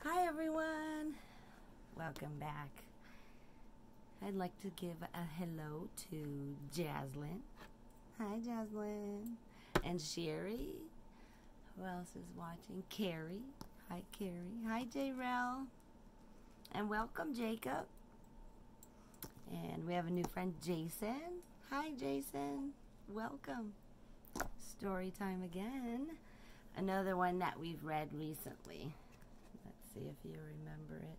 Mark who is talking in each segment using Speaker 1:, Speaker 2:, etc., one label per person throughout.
Speaker 1: Hi everyone, welcome back. I'd like to give a hello to Jaslyn. Hi Jaslyn. And Sherry. Who else is watching? Carrie. Hi Carrie. Hi J-Rel. And welcome Jacob. And we have a new friend Jason. Hi Jason. Welcome. Storytime again. Another one that we've read recently. Let's see if you remember it.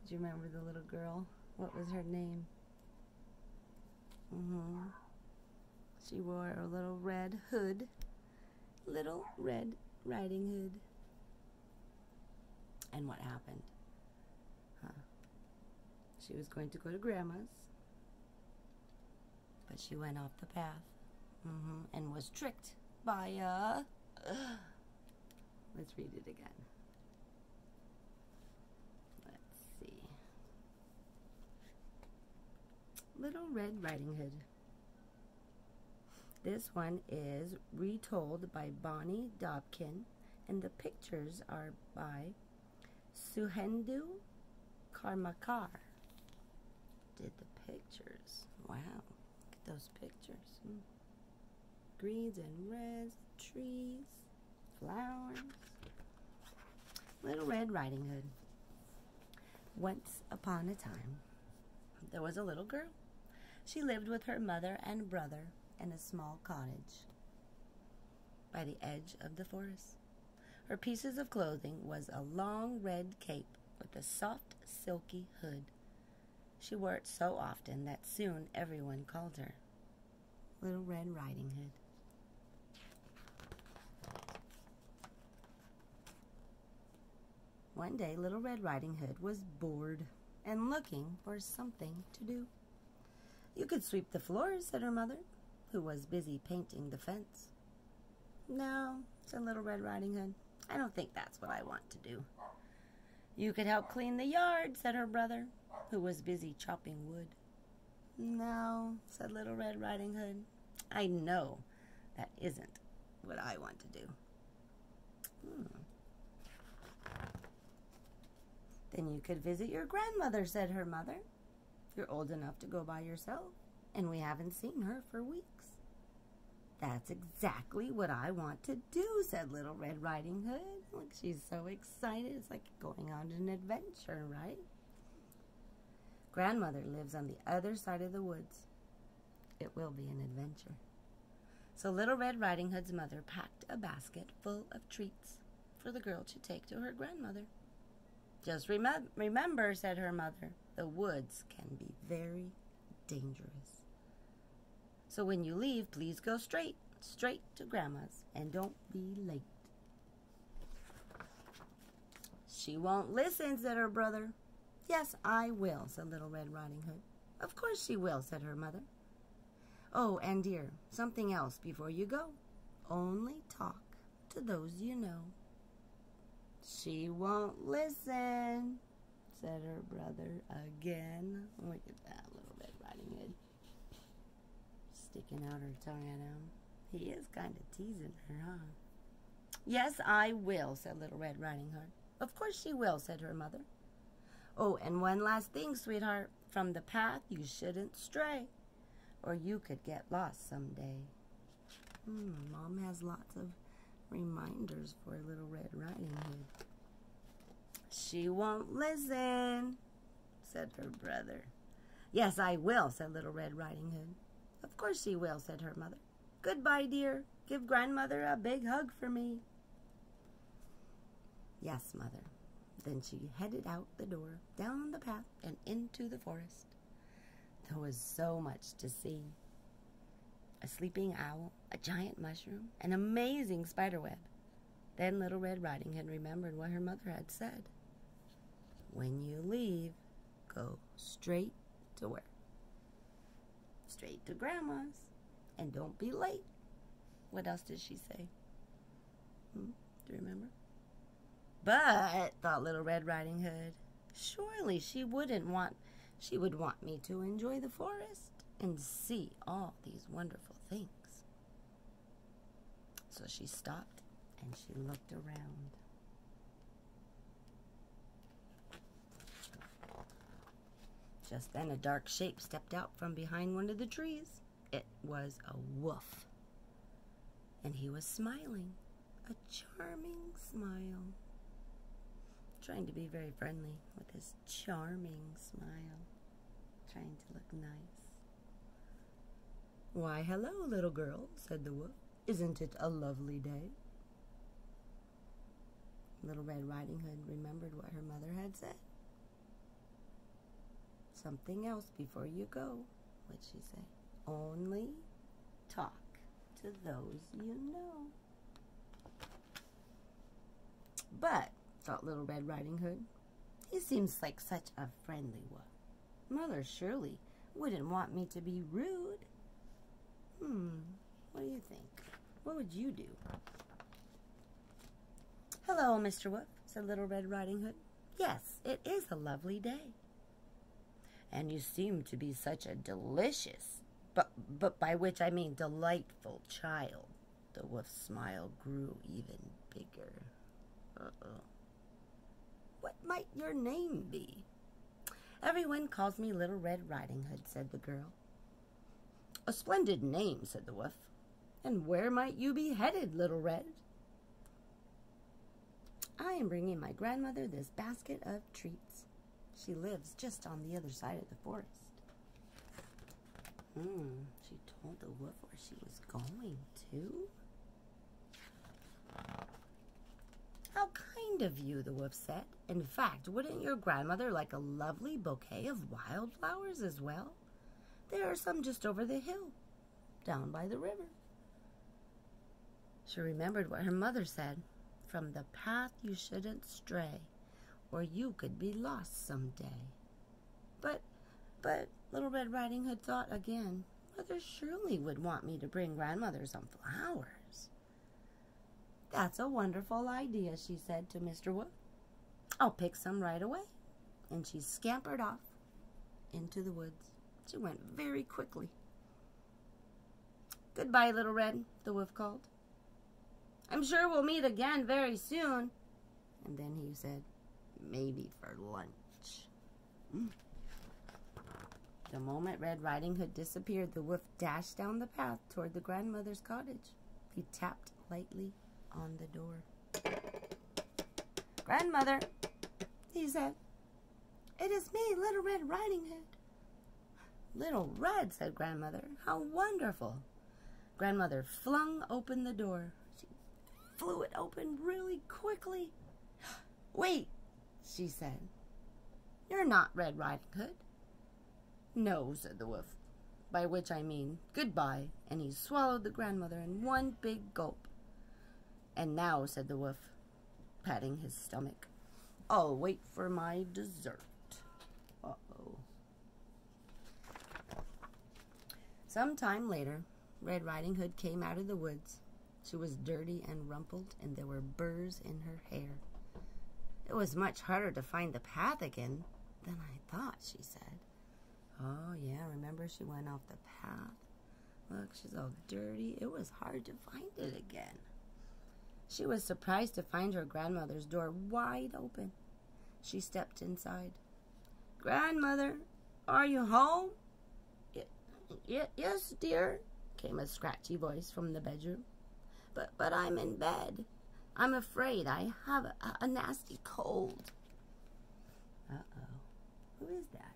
Speaker 1: Do you remember the little girl? What was her name? She wore a little red hood. Little Red Riding Hood. And what happened? She was going to go to Grandma's, but she went off the path and was tricked by let's read it again. Let's see. Little Red Riding Hood. This one is retold by Bonnie Dobkin, and the pictures are by Suhendu Karmakar. Did the pictures. Wow. Look at those pictures. Greens and reds, trees, flowers. Little Red Riding Hood. Once upon a time, there was a little girl. She lived with her mother and brother in a small cottage by the edge of the forest. Her pieces of clothing was a long red cape with a soft, silky hood. She wore it so often that soon everyone called her Little Red Riding Hood. One day, Little Red Riding Hood was bored and looking for something to do. "You could sweep the floors," said her mother, who was busy painting the fence. "No," said Little Red Riding Hood. "I don't think that's what I want to do." "You could help clean the yard," said her brother, who was busy chopping wood. "No," said Little Red Riding Hood. "I know that isn't what I want to do." "Then you could visit your grandmother," said her mother. "You're old enough to go by yourself, and we haven't seen her for weeks." "That's exactly what I want to do," said Little Red Riding Hood. Look, she's so excited. It's like going on an adventure, right? "Grandmother lives on the other side of the woods. It will be an adventure." So Little Red Riding Hood's mother packed a basket full of treats for the girl to take to her grandmother. "Just remember," said her mother, "the woods can be very dangerous. So when you leave, please go straight to Grandma's, and don't be late." "She won't listen," said her brother. "Yes, I will," said Little Red Riding Hood. "Of course she will," said her mother. "Oh, and dear, something else before you go. Only talk to those you know." "She won't listen," said her brother again. Look at that Little Red Riding Hood. Sticking out her tongue at him. He is kind of teasing her, huh? "Yes, I will," said Little Red Riding Hood. "Of course she will," said her mother. "Oh, and one last thing, sweetheart. From the path you shouldn't stray, or you could get lost someday." Mom has lots of reminders for Little Red Riding Hood. "She won't listen," said her brother. "Yes, I will," said Little Red Riding Hood. "Of course she will," said her mother. "Goodbye, dear. Give grandmother a big hug for me." "Yes, mother." Then she headed out the door, down the path, and into the forest. There was so much to see. A sleeping owl, a giant mushroom, an amazing spider web. Then Little Red Riding Hood remembered what her mother had said. "When you leave, go straight to where?" "Straight to Grandma's, and don't be late." What else did she say? Do you remember? "But," thought Little Red Riding Hood, "surely she would want me to enjoy the forest and see all these wonderful things." So she stopped and she looked around. Just then a dark shape stepped out from behind one of the trees. It was a wolf. And he was smiling, a charming smile. Trying to be very friendly with his charming smile. Trying to look nice. "Why, hello, little girl," said the wolf. "Isn't it a lovely day?" Little Red Riding Hood remembered what her mother had said. "Something else before you go," would she say. "Only talk to those you know." But, thought Little Red Riding Hood, he seems like such a friendly wolf. Mother surely wouldn't want me to be rude. What do you think? What would you do? "Hello, Mr. Wolf," said Little Red Riding Hood. "Yes, it is a lovely day." "And you seem to be such a delicious, but by which I mean delightful child." The wolf's smile grew even bigger. "What might your name be?" "Everyone calls me Little Red Riding Hood," said the girl. "A splendid name," said the wolf. "And where might you be headed, Little Red?" "I am bringing my grandmother this basket of treats. She lives just on the other side of the forest." She told the wolf where she was going to. "How kind of you," the wolf said. "In fact, wouldn't your grandmother like a lovely bouquet of wildflowers as well? There are some just over the hill, down by the river." She remembered what her mother said. "From the path you shouldn't stray, or you could be lost someday." But, Little Red Riding Hood thought again, Mother surely would want me to bring grandmother some flowers. "That's a wonderful idea," she said to Mr. Wolf. "I'll pick some right away." And she scampered off into the woods. She went very quickly. "Goodbye, Little Red," the wolf called. "I'm sure we'll meet again very soon." And then he said, "Maybe for lunch." The moment Red Riding Hood disappeared, the wolf dashed down the path toward the grandmother's cottage. He tapped lightly on the door. "Grandmother," he said, "it is me, Little Red Riding Hood." "Little Red," said Grandmother. "How wonderful." Grandmother flung open the door. She flew it open really quickly. "Wait," she said. "You're not Red Riding Hood." "No," said the wolf, "by which I mean goodbye," and he swallowed the grandmother in one big gulp. "And now," said the wolf, patting his stomach, "I'll wait for my dessert." Uh-oh. Some time later, Red Riding Hood came out of the woods. She was dirty and rumpled, and there were burrs in her hair. "It was much harder to find the path again than I thought," she said. "Oh, yeah, remember she went off the path? Look, she's all dirty. It was hard to find it again." She was surprised to find her grandmother's door wide open. She stepped inside. "Grandmother, are you home?" Yes, dear," came a scratchy voice from the bedroom. But I'm in bed. I'm afraid I have a nasty cold." Uh-oh. Who is that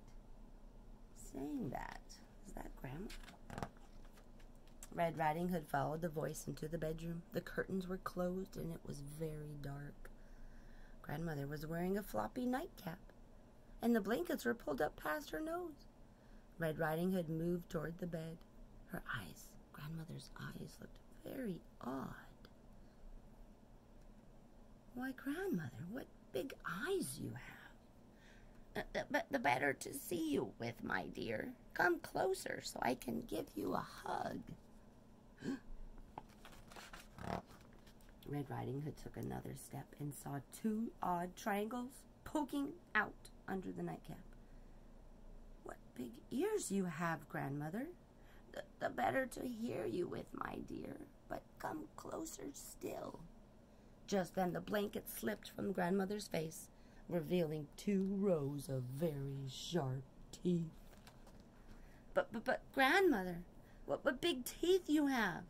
Speaker 1: saying that? Is that Grandma? Red Riding Hood followed the voice into the bedroom. The curtains were closed, and it was very dark. Grandmother was wearing a floppy nightcap, and the blankets were pulled up past her nose. Red Riding Hood moved toward the bed. Her eyes, Grandmother's eyes, looked very odd. "Why, Grandmother, what big eyes you have." But the better to see you with, my dear. Come closer so I can give you a hug." Red Riding Hood took another step and saw two odd triangles poking out under the nightcap. "What big ears you have, Grandmother." The better to hear you with, my dear. But come closer still." Just then the blanket slipped from Grandmother's face, revealing 2 rows of very sharp teeth. But, grandmother, what big teeth you have.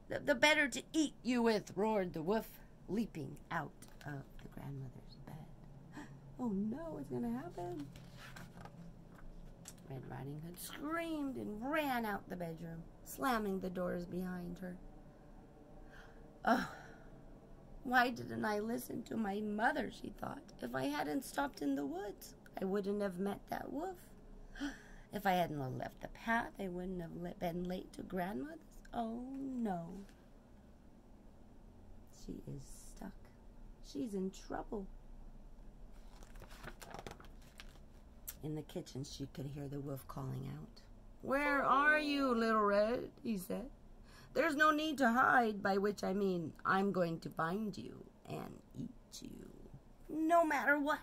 Speaker 1: The better to eat you with, roared the wolf, leaping out of the grandmother's bed. Oh no, what's going to happen? Red Riding Hood screamed and ran out the bedroom, slamming the doors behind her. Oh, why didn't I listen to my mother, she thought. If I hadn't stopped in the woods, I wouldn't have met that wolf. If I hadn't left the path, I wouldn't have been late to grandmother's. Oh, no. She is stuck. She's in trouble. In the kitchen, she could hear the wolf calling out. "Where are you, Little Red?" he said. "There's no need to hide, by which I mean I'm going to find you and eat you, no matter what."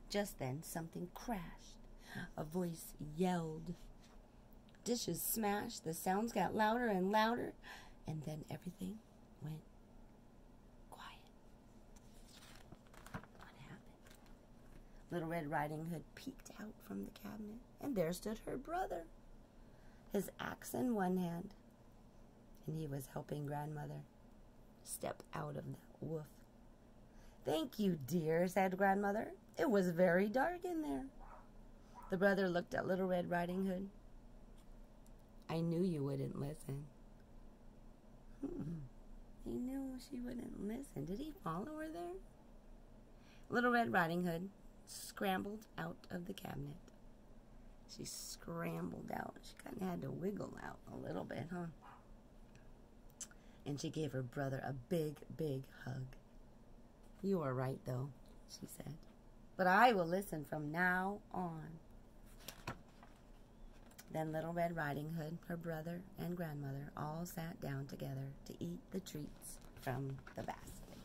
Speaker 1: Just then, something crashed. A voice yelled. Dishes smashed. The sounds got louder and louder, and then everything went quiet. What happened? Little Red Riding Hood peeked out from the cabinet, and there stood her brother, his axe in one hand, and he was helping grandmother step out of that wolf. "Thank you, dear," said grandmother. "It was very dark in there." The brother looked at Little Red Riding Hood. "I knew you wouldn't listen." He knew she wouldn't listen. Did he follow her there? Little Red Riding Hood scrambled out of the cabinet. She scrambled out. She kind of had to wiggle out a little bit, huh? And she gave her brother a big, big hug. "You are right, though," she said. "But I will listen from now on." Then Little Red Riding Hood, her brother, and grandmother all sat down together to eat the treats from the basket.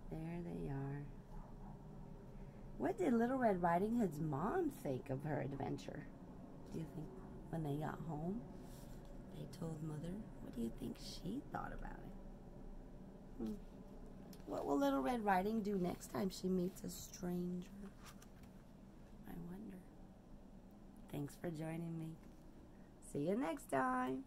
Speaker 1: There they are. What did Little Red Riding Hood's mom think of her adventure? Do you think when they got home, they told Mother? What do you think she thought about it? What will Little Red Riding do next time she meets a stranger? I wonder. Thanks for joining me. See you next time.